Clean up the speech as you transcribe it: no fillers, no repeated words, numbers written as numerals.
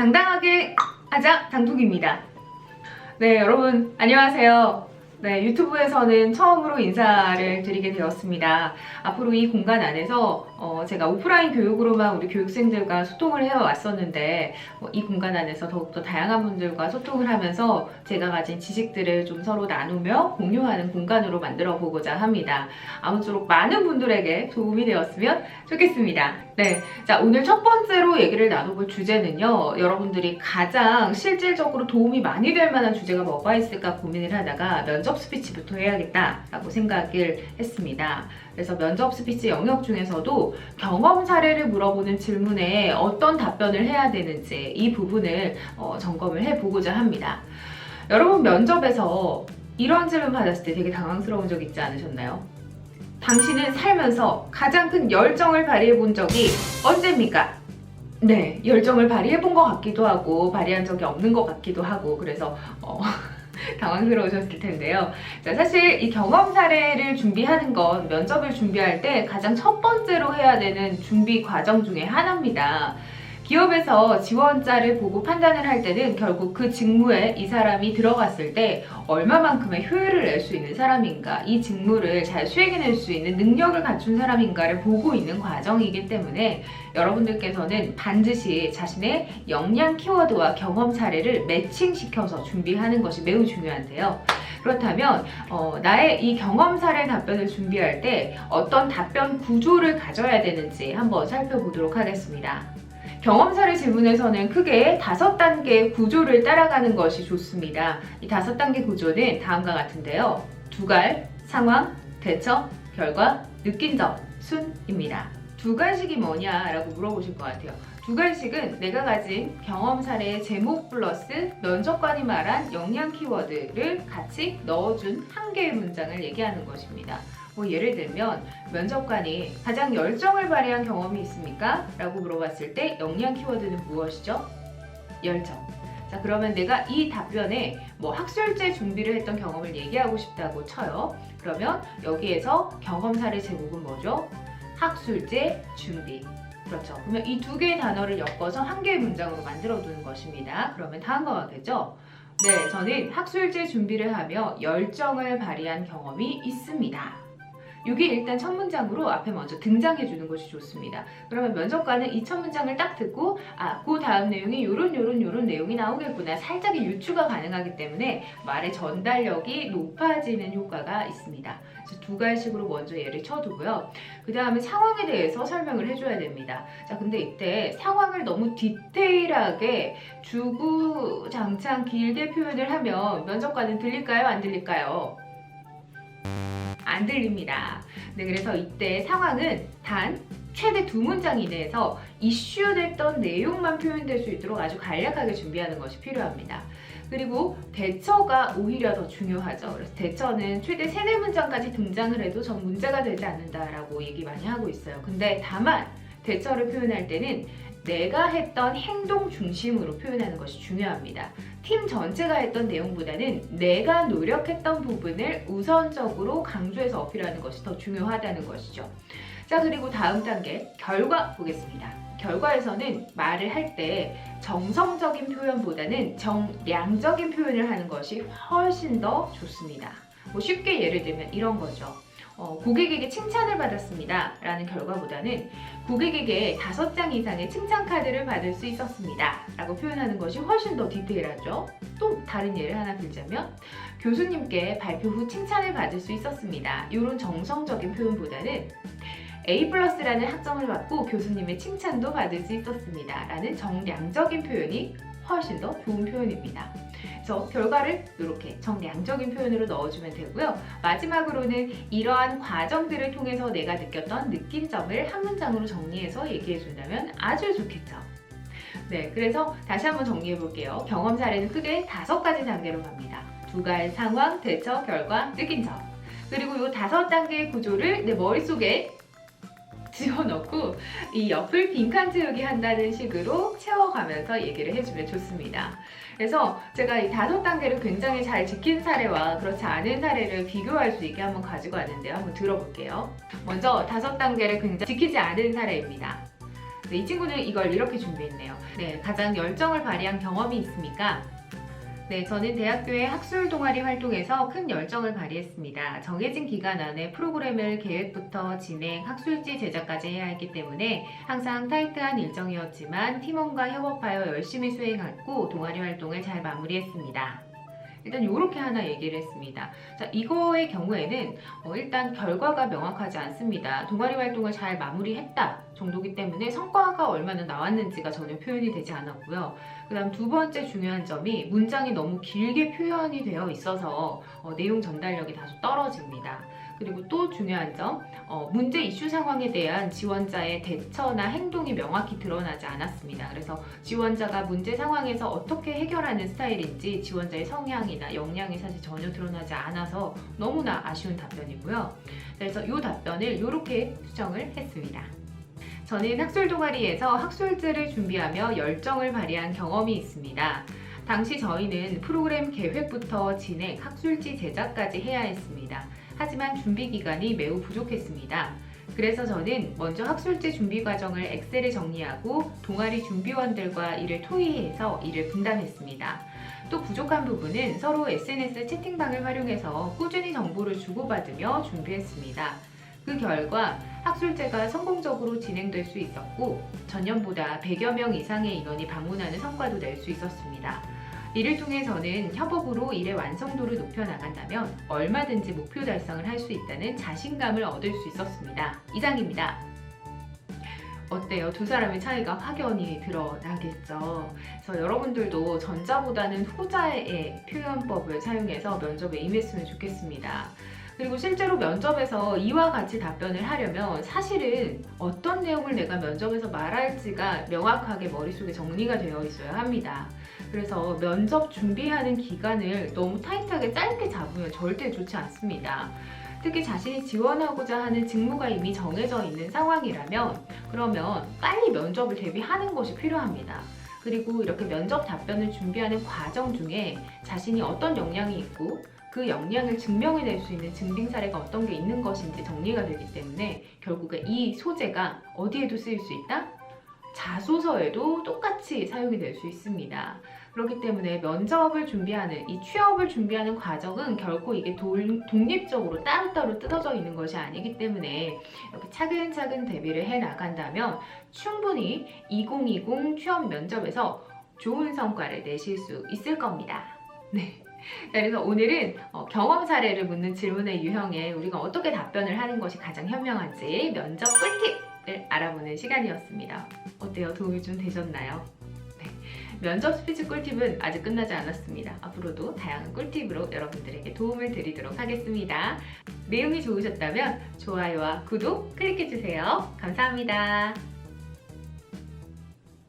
당당하게 하자 당톡입니다. 네, 여러분 안녕하세요. 네, 유튜브에서는 처음으로 인사를 드리게 되었습니다. 앞으로 이 공간 안에서 제가 오프라인 교육으로만 우리 교육생들과 소통을 해왔었는데 이 공간 안에서 더욱더 다양한 분들과 소통을 하면서 제가 가진 지식들을 좀 서로 나누며 공유하는 공간으로 만들어 보고자 합니다. 아무쪼록 많은 분들에게 도움이 되었으면 좋겠습니다. 네, 자, 오늘 첫 번째로 얘기를 나눠볼 주제는요, 여러분들이 가장 실질적으로 도움이 많이 될 만한 주제가 뭐가 있을까 고민을 하다가 면접 스피치부터 해야겠다라고 생각을 했습니다. 그래서 면접 스피치 영역 중에서도 경험 사례를 물어보는 질문에 어떤 답변을 해야 되는지 이 부분을 점검을 해보고자 합니다. 여러분, 면접에서 이런 질문 받았을 때 되게 당황스러운 적 있지 않으셨나요? 당신은 살면서 가장 큰 열정을 발휘해 본 적이 언제입니까? 네, 열정을 발휘해 본 것 같기도 하고 발휘한 적이 없는 것 같기도 하고, 그래서 당황스러우셨을 텐데요. 자, 사실 이 경험 사례를 준비하는 건 면접을 준비할 때 가장 첫 번째로 해야 되는 준비 과정 중에 하나입니다. 기업에서 지원자를 보고 판단을 할 때는 결국 그 직무에 이 사람이 들어갔을 때 얼마만큼의 효율을 낼 수 있는 사람인가, 이 직무를 잘 수행해낼 수 있는 능력을 갖춘 사람인가를 보고 있는 과정이기 때문에 여러분들께서는 반드시 자신의 역량 키워드와 경험 사례를 매칭시켜서 준비하는 것이 매우 중요한데요. 그렇다면 나의 이 경험 사례 답변을 준비할 때 어떤 답변 구조를 가져야 되는지 한번 살펴보도록 하겠습니다. 경험 사례 질문에서는 크게 5단계의 구조를 따라가는 것이 좋습니다. 이 5단계 구조는 다음과 같은데요. 두갈, 상황, 대처, 결과, 느낀 점, 순입니다. 두갈식이 뭐냐라고 물어보실 것 같아요. 두갈식은 내가 가진 경험 사례의 제목 플러스 면접관이 말한 역량 키워드를 같이 넣어준 한 개의 문장을 얘기하는 것입니다. 예를 들면 면접관이 가장 열정을 발휘한 경험이 있습니까? 라고 물어봤을 때 역량 키워드는 무엇이죠? 열정. 자, 그러면 내가 이 답변에 학술제 준비를 했던 경험을 얘기하고 싶다고 쳐요. 그러면 여기에서 경험 사례 제목은 뭐죠? 학술제 준비. 그렇죠. 그러면 이 두 개의 단어를 엮어서 한 개의 문장으로 만들어 두는 것입니다. 그러면 다음과 같겠죠? 네, 저는 학술제 준비를 하며 열정을 발휘한 경험이 있습니다. 이게 일단 첫 문장으로 앞에 먼저 등장해 주는 것이 좋습니다. 그러면 면접관은 이 첫 문장을 딱 듣고 그 다음 내용이 요런 내용이 나오겠구나, 살짝의 유추가 가능하기 때문에 말의 전달력이 높아지는 효과가 있습니다. 그래서 두갈식으로 먼저 예를 쳐두고요. 그 다음에 상황에 대해서 설명을 해줘야 됩니다. 자, 근데 이때 상황을 너무 디테일하게 주구장창 길게 표현을 하면 면접관은 들릴까요? 안 들릴까요? 안 들립니다. 네, 그래서 이때 상황은 단 최대 2문장 이내에서 이슈됐던 내용만 표현될 수 있도록 아주 간략하게 준비하는 것이 필요합니다. 그리고 대처가 오히려 더 중요하죠. 그래서 대처는 최대 3-4문장까지 등장을 해도 전 문제가 되지 않는다라고 얘기 많이 하고 있어요. 근데 다만 대처를 표현할 때는 내가 했던 행동 중심으로 표현하는 것이 중요합니다. 팀 전체가 했던 내용보다는 내가 노력했던 부분을 우선적으로 강조해서 어필하는 것이 더 중요하다는 것이죠. 자, 그리고 다음 단계 결과 보겠습니다. 결과에서는 말을 할 때 정성적인 표현보다는 정량적인 표현을 하는 것이 훨씬 더 좋습니다. 쉽게 예를 들면 이런 거죠. 고객에게 칭찬을 받았습니다 라는 결과보다는 고객에게 5장 이상의 칭찬 카드를 받을 수 있었습니다 라고 표현하는 것이 훨씬 더 디테일하죠. 또 다른 예를 하나 들자면 교수님께 발표 후 칭찬을 받을 수 있었습니다. 이런 정성적인 표현보다는 A+라는 학점을 받고 교수님의 칭찬도 받을 수 있었습니다 라는 정량적인 표현이 훨씬 더 좋은 표현입니다. 그래서 결과를 이렇게 정량적인 표현으로 넣어주면 되고요. 마지막으로는 이러한 과정들을 통해서 내가 느꼈던 느낀 점을 한 문장으로 정리해서 얘기해준다면 아주 좋겠죠. 네, 그래서 다시 한번 정리해 볼게요. 경험 사례는 크게 5가지 단계로 갑니다. 두갈, 상황, 대처, 결과, 느낀 점. 그리고 이 5단계의 구조를 내 머릿속에 집어넣고 이 옆을 빈칸 채우기 한다는 식으로 채워가면서 얘기를 해주면 좋습니다. 그래서 제가 이 5단계를 굉장히 잘 지킨 사례와 그렇지 않은 사례를 비교할 수 있게 한번 가지고 왔는데요. 한번 들어볼게요. 먼저 5단계를 굉장히 지키지 않은 사례입니다. 네, 이 친구는 이걸 이렇게 준비했네요. 네, 가장 열정을 발휘한 경험이 있습니까? 네, 저는 대학교의 학술 동아리 활동에서 큰 열정을 발휘했습니다. 정해진 기간 안에 프로그램을 계획부터 진행, 학술지 제작까지 해야 했기 때문에 항상 타이트한 일정이었지만 팀원과 협업하여 열심히 수행했고 동아리 활동을 잘 마무리했습니다. 일단 이렇게 하나 얘기를 했습니다. 자, 이거의 경우에는 일단 결과가 명확하지 않습니다. 동아리 활동을 잘 마무리했다 정도기 때문에 성과가 얼마나 나왔는지가 전혀 표현이 되지 않았고요. 그 다음 두 번째 중요한 점이 문장이 너무 길게 표현이 되어 있어서 내용 전달력이 다소 떨어집니다. 그리고 또 중요한 점, 문제 이슈 상황에 대한 지원자의 대처나 행동이 명확히 드러나지 않았습니다. 그래서 지원자가 문제 상황에서 어떻게 해결하는 스타일인지 지원자의 성향이나 역량이 사실 전혀 드러나지 않아서 너무나 아쉬운 답변이고요. 그래서 이 답변을 이렇게 수정을 했습니다. 저는 학술 동아리에서 학술지를 준비하며 열정을 발휘한 경험이 있습니다. 당시 저희는 프로그램 계획부터 진행, 학술지 제작까지 해야 했습니다. 하지만 준비 기간이 매우 부족했습니다. 그래서 저는 먼저 학술지 준비 과정을 엑셀에 정리하고 동아리 준비원들과 이를 토의해서 일을 분담했습니다. 또 부족한 부분은 서로 SNS 채팅방을 활용해서 꾸준히 정보를 주고받으며 준비했습니다. 그 결과 학술제가 성공적으로 진행될 수 있었고 전년보다 100여 명 이상의 인원이 방문하는 성과도 낼 수 있었습니다. 이를 통해 저는 협업으로 일의 완성도를 높여나간다면 얼마든지 목표 달성을 할 수 있다는 자신감을 얻을 수 있었습니다. 이상입니다. 어때요? 두 사람의 차이가 확연히 드러나겠죠. 그래서 여러분들도 전자보다는 후자의 표현법을 사용해서 면접에 임했으면 좋겠습니다. 그리고 실제로 면접에서 이와 같이 답변을 하려면 사실은 어떤 내용을 내가 면접에서 말할지가 명확하게 머릿속에 정리가 되어 있어야 합니다. 그래서 면접 준비하는 기간을 너무 타이트하게 짧게 잡으면 절대 좋지 않습니다. 특히 자신이 지원하고자 하는 직무가 이미 정해져 있는 상황이라면 그러면 빨리 면접을 대비하는 것이 필요합니다. 그리고 이렇게 면접 답변을 준비하는 과정 중에 자신이 어떤 역량이 있고 그 역량을 증명해낼 수 있는 증빙 사례가 어떤 게 있는 것인지 정리가 되기 때문에 결국에 이 소재가 어디에도 쓰일 수 있다? 자소서에도 똑같이 사용이 될 수 있습니다. 그렇기 때문에 면접을 준비하는, 이 취업을 준비하는 과정은 결코 이게 독립적으로 따로따로 뜯어져 있는 것이 아니기 때문에 이렇게 차근차근 대비를 해 나간다면 충분히 2020 취업 면접에서 좋은 성과를 내실 수 있을 겁니다. 네. 그래서 오늘은 경험 사례를 묻는 질문의 유형에 우리가 어떻게 답변을 하는 것이 가장 현명한지 면접 꿀팁을 알아보는 시간이었습니다. 어때요? 도움이 좀 되셨나요? 네. 면접 스피치 꿀팁은 아직 끝나지 않았습니다. 앞으로도 다양한 꿀팁으로 여러분들에게 도움을 드리도록 하겠습니다. 내용이 좋으셨다면 좋아요와 구독 클릭해주세요. 감사합니다.